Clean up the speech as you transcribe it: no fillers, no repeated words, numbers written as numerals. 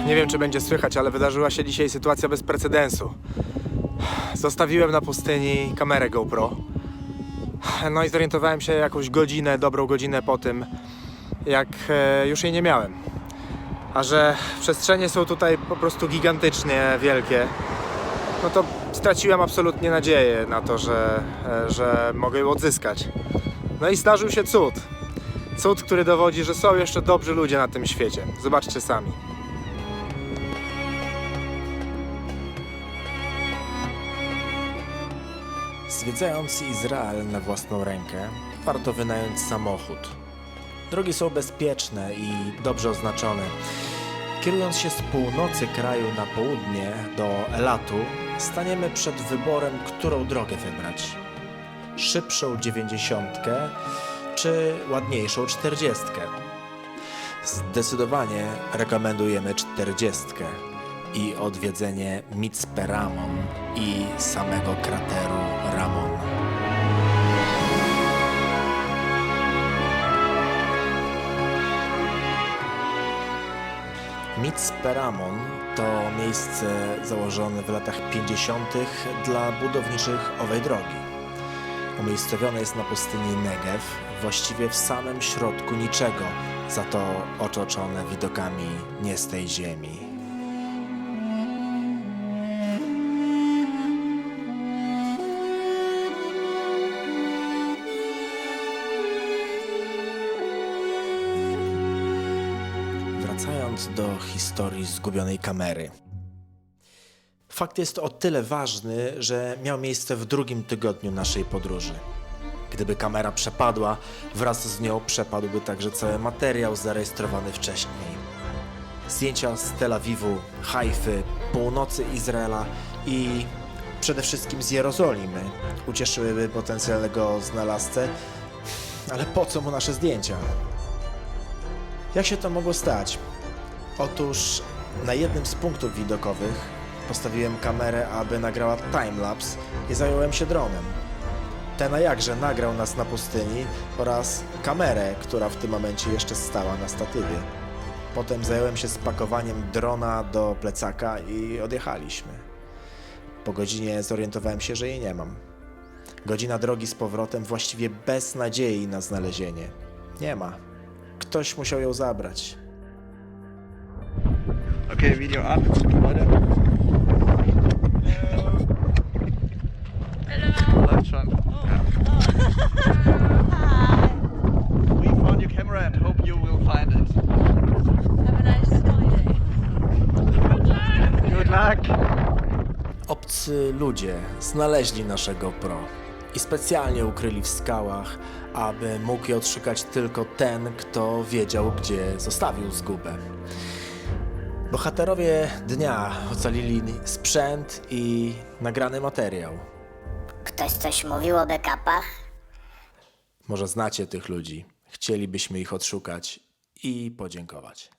Nie wiem, czy będzie słychać, ale wydarzyła się dzisiaj sytuacja bez precedensu. Zostawiłem na pustyni kamerę GoPro. No i zorientowałem się jakąś godzinę, dobrą godzinę po tym, jak już jej nie miałem. A że przestrzenie są tutaj po prostu gigantycznie wielkie, no to straciłem absolutnie nadzieję na to, że mogę ją odzyskać. No i zdarzył się cud. Cud, który dowodzi, że są jeszcze dobrzy ludzie na tym świecie. Zobaczcie sami. Zwiedzając Izrael na własną rękę, warto wynająć samochód. Drogi są bezpieczne i dobrze oznaczone. Kierując się z północy kraju na południe do Elatu, staniemy przed wyborem, którą drogę wybrać. Szybszą 90 czy ładniejszą 40. Zdecydowanie rekomendujemy 40 i odwiedzenie Mitzpe Ramon i samego krateru Ramon. Mitzpe Ramon to miejsce założone w latach 50. dla budowniczych owej drogi. Umiejscowione jest na pustyni Negev, właściwie w samym środku niczego, za to otoczone widokami nie z tej ziemi. Wracając do historii zgubionej kamery. Fakt jest o tyle ważny, że miał miejsce w drugim tygodniu naszej podróży. Gdyby kamera przepadła, wraz z nią przepadłby także cały materiał zarejestrowany wcześniej. Zdjęcia z Tel Awiwu, Haify, północy Izraela i przede wszystkim z Jerozolimy ucieszyłyby potencjalnego znalazcę, ale po co mu nasze zdjęcia? Jak się to mogło stać? Otóż na jednym z punktów widokowych postawiłem kamerę, aby nagrała timelapse i zająłem się dronem. Ten a jakże nagrał nas na pustyni oraz kamerę, która w tym momencie jeszcze stała na statywie. Potem zająłem się spakowaniem drona do plecaka i odjechaliśmy. Po godzinie zorientowałem się, że jej nie mam. Godzina drogi z powrotem właściwie bez nadziei na znalezienie. Nie ma. Ktoś musiał ją zabrać. Okay, Video ab, Leute. Läuft schon. Ja. We found your camera and hope you will find it. Have a nice holiday. Good luck. Obcy ludzie znaleźli nasze GoPro i specjalnie ukryli w skałach, aby mógł je odszukać tylko ten, kto wiedział, gdzie zostawił zgubę. Bohaterowie dnia ocalili sprzęt i nagrany materiał. Ktoś coś mówił o backupach? Może znacie tych ludzi. Chcielibyśmy ich odszukać i podziękować.